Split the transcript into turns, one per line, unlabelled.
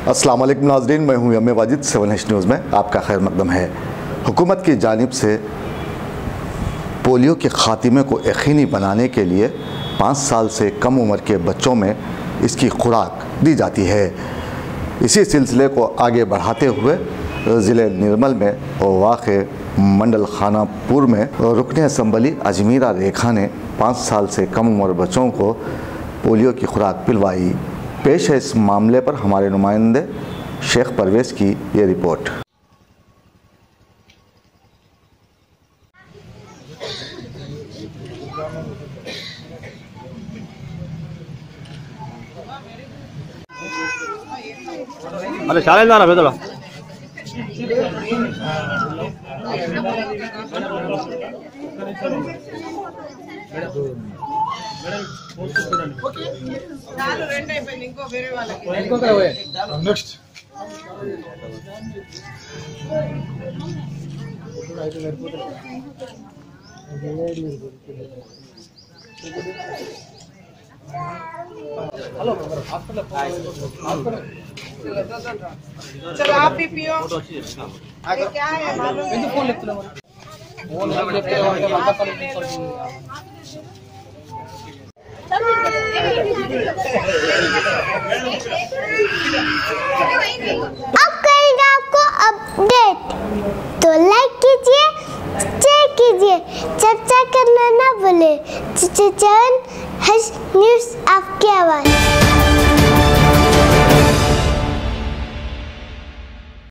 अस्सलाम वालेकुम नाज़रीन, मैं हूं यम वाजिद। 7H न्यूज़ में आपका खैर मकदम है। हुकूमत की जानिब से पोलियो के ख़ात्मे को यकीनी बनाने के लिए 5 साल से कम उम्र के बच्चों में इसकी खुराक दी जाती है। इसी सिलसिले को आगे बढ़ाते हुए ज़िले निर्मल में वाक़े मंडल खानापुर में रुकने असम्बली अजमीरा रेखा ने 5 साल से कम उम्र बच्चों को पोलियो की खुराक पिलवाई। पेश है इस मामले पर हमारे नुमाइंदे शेख परवेज़ की ये रिपोर्ट।
अरे शाले जाना फिर थोड़ा
నెక్స్ట్
चलो आप भी पियो। ये क्या है मालूम है? फोन लेते लो।
अब करेंगे आपको अपडेट, तो लाइक कीजिए, शेयर कीजिए, चर्चा करना ना भूले। 7H न्यूज़ आपकी आवाज़।